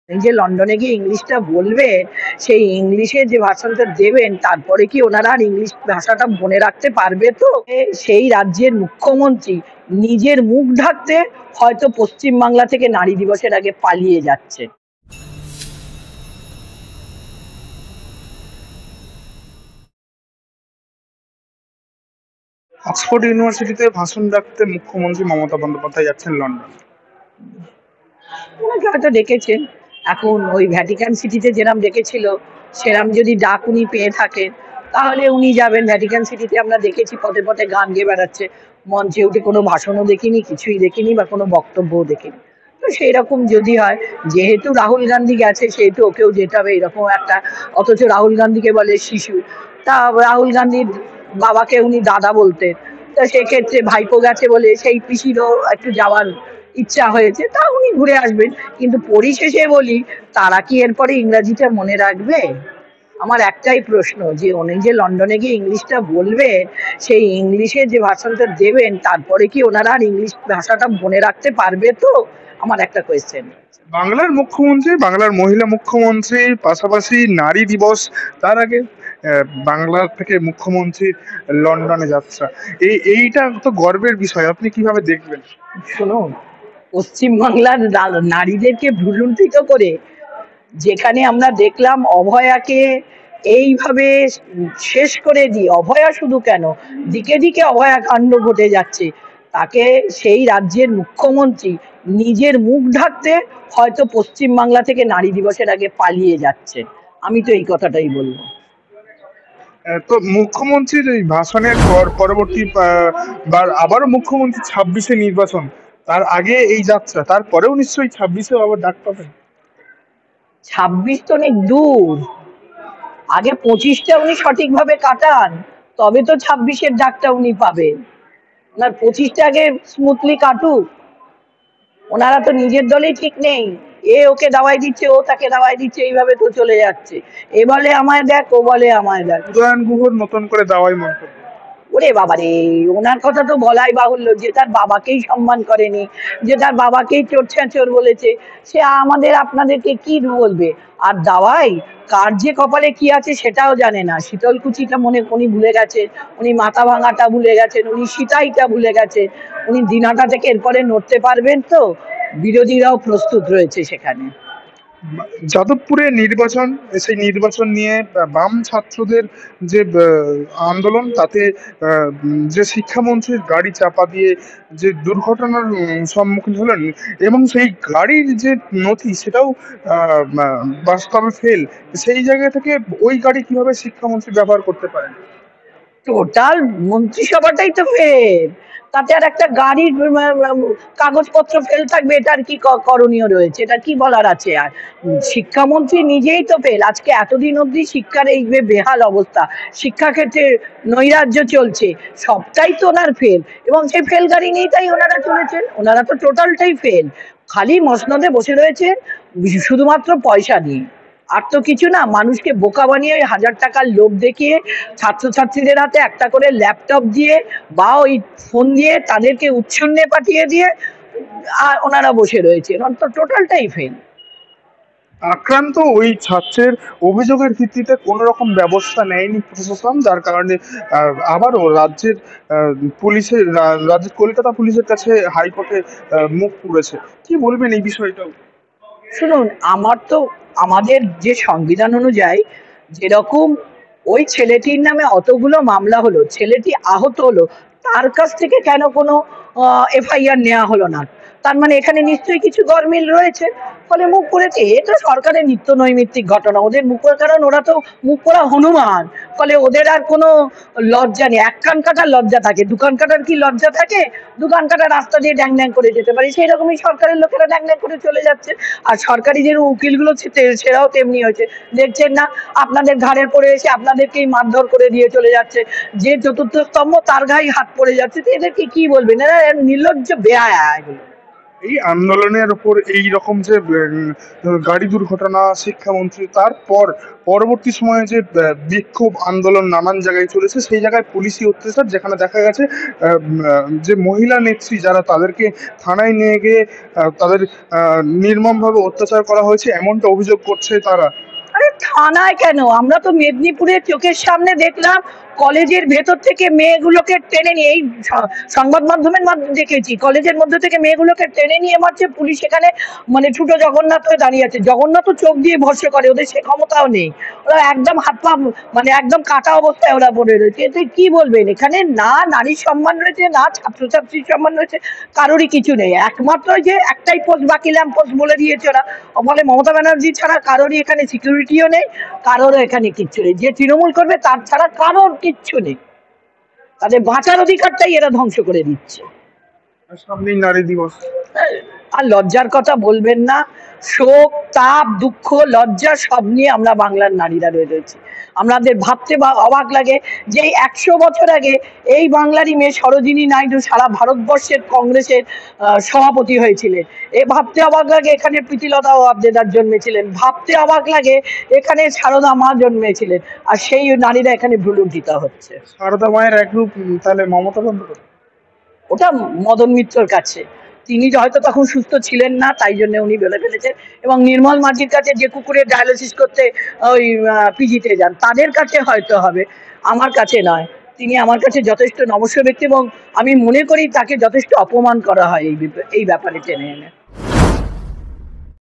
এই যে লন্ডনে গিয়ে ইংলিশটা বলবে, সেই ইংলিশে যে ভাষণটা দেবেন তারপরে কি ওনারা আর ইংলিশ ভাষাটা মনে রাখতে পারবে তো? সেই রাজ্যের মুখ্যমন্ত্রী নিজের মুখ ঢাকতে হয়তো পশ্চিম বাংলা থেকে নারী দিবসের আগে পালিয়ে যাচ্ছে। অক্সফোর্ড ইউনিভার্সিটিতে ভাষণ রাখতে মুখ্যমন্ত্রী মমতা বন্দ্যোপাধ্যায় যাচ্ছেন লন্ডন। ওনাকে হয়তো ডেকেছেন। এখন ওই ভ্যাটিকান সিটিতে যেরাম ডেকেছিল সেরাম যদি ডাক উনি পেয়ে থাকেন তাহলে উনি যাবেন। ভ্যাটিকান সিটিতে আমরা দেখেছি পথে পথে গান গেয়ে বেড়াচ্ছে, মঞ্চে উঠে কোনো ভাষণও দেখিনি, কিছুই দেখিনি বা কোনো বক্তব্যও দেখিনি। তো সেই রকম যদি হয়, যেহেতু রাহুল গান্ধী গেছে সেহেতু ওকেও যেতে হবে এরকম একটা। অথচ রাহুল গান্ধীকে বলে শিশু। তা রাহুল গান্ধীর বাবাকে উনি দাদা বলতেন। তা সেক্ষেত্রে ভাইপো গেছে বলে সেই পিসিরও একটু যাওয়ার ইচ্ছা হয়েছে, তা উনি ঘুরে আসবেন। কিন্তু পরিশেষে বলি, তারা কি এরপরে ইংরাজিটা মনে রাখবে? আমার একটাই প্রশ্ন, যে উনি যে লন্ডনে গিয়ে ইংলিশটা বলবেন, সেই ইংলিশে যে ভাষণটা দেবেন তারপরে কি ওনারা আর ইংলিশ ভাষাটা মনে রাখতে পারবে তো? আমার একটা কোয়েশ্চেন। বাংলার মুখ্যমন্ত্রী, বাংলার মহিলা মুখ্যমন্ত্রী, পাশাপাশি নারী দিবস, তার আগে বাংলা থেকে মুখ্যমন্ত্রী লন্ডনে যাত্রা, এইটা তো গর্বের বিষয়। আপনি কিভাবে দেখবেন? শুনুন, পশ্চিমবাংলার নারীদেরকে ভুলুণ্ঠিত করে যেখানে আমরা দেখলাম অভয়াকে এইভাবে শেষ করে দিই, অভয়া শুধু কেন, দিকে দিকে অভয়া কাণ্ড ঘটে যাচ্ছে, তাকে সেই রাজ্যের মুখ্যমন্ত্রী নিজের মুখ ঢাকতে হয়তো পশ্চিমবাংলা থেকে নারী দিবসের আগে পালিয়ে যাচ্ছে। আমি তো এই কথাটাই বলবো। তো মুখ্যমন্ত্রীর এই ভাষণের পরবর্তী বার আবারও মুখ্যমন্ত্রী 26-এ নির্বাচন, তার আগে এই যাত্রা, তারপরেও নিশ্চয়ই 26-এও আবার ডাক পাবেন। 26 তো অনেক দূর, আগে 25টা উনি সঠিকভাবে কাটান, তবে তো 26-এর ডাকটা উনি পাবেন। ওনার 25টা আগে স্মুথলি কাটুক। ওনারা তো নিজের দলেই ঠিক নেই, এ ওকে দাওয়াই দিচ্ছে, ও তাকে দাওয়াই দিচ্ছে, এইভাবে তো চলে যাচ্ছে। এ বলে আমায় দেখ, ও বলে আমায় দেখ। উদয়ন গুহর নতুন করে দাওয়াই মন্তব্য। ওরে বাবারে, ওনার কথা তো বলাই বাহুল্য, যে তার বাবাকেই সম্মান করেনি, যে তার বাবাকেই চোর ছ্যাঁচোর বলেছে, সে আমাদের আপনাদেরকে কি বলবে? আর দাওয়াই, কার যে কপালে কি আছে সেটাও জানে না। শীতলকুচিটা মনে উনি ভুলে গেছেন, উনি মাথা ভাঙাটা ভুলে গেছেন, উনি সিতাইটা ভুলে গেছেন, উনি দিনাটা থেকে এরপরে নড়তে পারবেন তো? বিরোধীরাও প্রস্তুত রয়েছে সেখানে। যাদবপুরে নির্বাচন, সেই নির্বাচন নিয়ে বাম ছাত্রদের যে আন্দোলন, তাতে যে শিক্ষামন্ত্রীর গাড়ি চাপা দিয়ে যে দুর্ঘটনার সম্মুখীন হলেন, এবং সেই গাড়ির যে নথি সেটাও বাস্তবে ফেল, সেই জায়গা থেকে ওই গাড়ি কিভাবে শিক্ষামন্ত্রী ব্যবহার করতে পারেন? টোটাল মন্ত্রিসভাটাই তো ফেল, তাতে আর একটা গাড়ির কাগজপত্র ফেল থাকবে? এটার কি করণীয় রয়েছে? এটা কি বলার আছে আর? শিক্ষামন্ত্রী নিজেই তো ফেল। আজকে এতদিন অবধি শিক্ষার এই যে বেহাল অবস্থা, শিক্ষাক্ষেত্রে নৈরাজ্য চলছে, সবটাই তো ওনার ফেল। এবং সেই ফেল গাড়ি নিয়েই তাই ওনারা চলেছেন। ওনারা তো টোটালটাই ফেল, খালি মসনদে বসে রয়েছেন শুধুমাত্র পয়সা নিয়ে। আর তো কিছু না, মানুষকে বোকা বানিয়ে 1000 টাকার লোভ দেখিয়ে ছাত্রছাত্রীদের হাতে একটা করে ল্যাপটপ দিয়ে বা ওই ফোন দিয়ে তাদেরকে উচ্ছন্নে পাঠিয়ে দিয়ে আর ওনারা বসে রয়েছেন। তো টোটালটাই ফেল। আক্রান্ত ওই ছাত্রের অভিযোগের ভিত্তিতে কোনো রকম ব্যবস্থা নেয়নি প্রশাসন, যার কারণে আবারও রাজ্যের রাজ্যের কলকাতা পুলিশের কাছে হাইকোর্টে মুখ পুড়েছে। কি বলবেন এই বিষয়টাও? শুনুন, আমার তো আমাদের যে সংবিধান অনুযায়ী যেরকম ওই ছেলেটির নামে অতগুলো মামলা হলো, ছেলেটি আহত হলো, তার কাছ থেকে কেন কোনো এফআইআর নেওয়া হলো না? তার মানে এখানে নিশ্চয়ই কিছু গরমিল রয়েছে, ফলে মুখ করেছে। এটা সরকারের নিত্য নৈমিত্তিক ঘটনা, ওদের মুখ করার কারণ ওরা তো মুখ করা হনুমান, ফলে ওদের আর কোনো লজ্জা নেই। এক কান কাটার লজ্জা থাকে, দু কান কাটার কি লজ্জা থাকে? দু কান কাটা রাস্তা দিয়ে ড্যাং ড্যাং করে যেতে পারি, সেই রকমই সরকারের লোকেরা ড্যাং ড্যাং করে চলে যাচ্ছে। আর সরকারি যে উকিলগুলো সেরাও তেমনি হয়েছে, দেখছেন না? আপনাদের ঘাড়ের পড়ে এসে আপনাদেরকেই মারধর করে দিয়ে চলে যাচ্ছে, যে চতুর্থ স্তম্ভ তার গায়ে হাত পড়ে যাচ্ছে। তো এদেরকে কি বলবেন? এরা নির্লজ্জ বেহায়া এগুলো। এই আন্দোলনের উপর এই রকম যে গাড়ি দুর্ঘটনা, শিক্ষামন্ত্রী, তারপর পরবর্তী সময়ে যে বিক্ষোভ আন্দোলন নানান জায়গায় চলেছে, সেই জায়গায় পুলিশি অত্যাচার, যেখানে দেখা গেছে যে মহিলা নেত্রী যারা, তাদেরকে থানায় নিয়ে গিয়ে তাদের নির্মমভাবে অত্যাচার করা হয়েছে, এমনটা অভিযোগ করছে তারা। আরে থানায় কেন, আমরা তো মেদিনীপুরের চোখের সামনে দেখলাম কলেজের ভেতর থেকে মেয়েগুলোকে টেনে নিয়ে, এই সংবাদ মাধ্যমের মাধ্যমে দেখেছি, কলেজের মধ্যে থেকে মেয়েগুলোকে টেনে নিয়ে মারছে পুলিশ। এখানে মানে ছোট জগন্নাথ হয়ে দাঁড়িয়ে আছে, জগন্নাথও চোখ দিয়ে ভরসা করে, ওদের সে ক্ষমতাও নেই। ওরা একদম হাত পা মানে একদম কাটা অবস্থায় ওরা পড়ে রয়েছে। এতে কি বলবেন, এখানে না নারীর সম্মান রয়েছে, না ছাত্রছাত্রীর সম্মান রয়েছে, কারোরই কিছু নেই। একমাত্র যে একটাই পোস্ট বাকি, ল্যাম্প পোস্ট বলে দিয়েছে ওরা, ফলে মমতা ব্যানার্জি ছাড়া কারোরই এখানে সিকিউরিটিও নেই, কারোর এখানে কিচ্ছু নেই। যে তৃণমূল করবে তার ছাড়া কারোর কিচ্ছু নেই, তাদের বাঁচার অধিকারটাই এরা ধ্বংস করে দিচ্ছে। সামনেই নারী দিবস। আর লজ্জার কথা বলবেন না, শোক, তাপ, দুঃখ, লজ্জা সব নিয়ে আমরা বাংলার নারীরা রয়ে রয়েছি। আমাদের ভাবতে অবাক লাগে যে ১০০ বছর আগে এই বাংলারই মেয়ে সরোজিনী নাইডু সারা ভারতবর্ষের কংগ্রেসের সভাপতি হয়েছিলেন। এ ভাবতে অবাক লাগে এখানে প্রীতিলতা ওয়াদ্দেদার জন্মেছিলেন, ভাবতে অবাক লাগে এখানে সারদা মা জন্মেছিলেন, আর সেই নারীরা এখানে ভ্রুলুণ্ঠিত হচ্ছে। সারদা মায়ের এক রূপ তাহলে মমতা বন্দ্যোপাধ্যায়। ওটা মদন মিত্রর কাছে, তিনি হয়তো তখন সুস্থ ছিলেন না, তাই জন্য উনি বলে ফেলেছেন। এবং নির্মল মাঝির কাছে, যে কুকুরের ডায়ালিসিস করতে ওই পিজিতে যান, তাদের কাছে হয়তো হবে, আমার কাছে নয়। তিনি আমার কাছে যথেষ্ট নমস্য ব্যক্তি, এবং আমি মনে করি তাকে যথেষ্ট অপমান করা হয় এই ব্যাপারে টেনে এনে।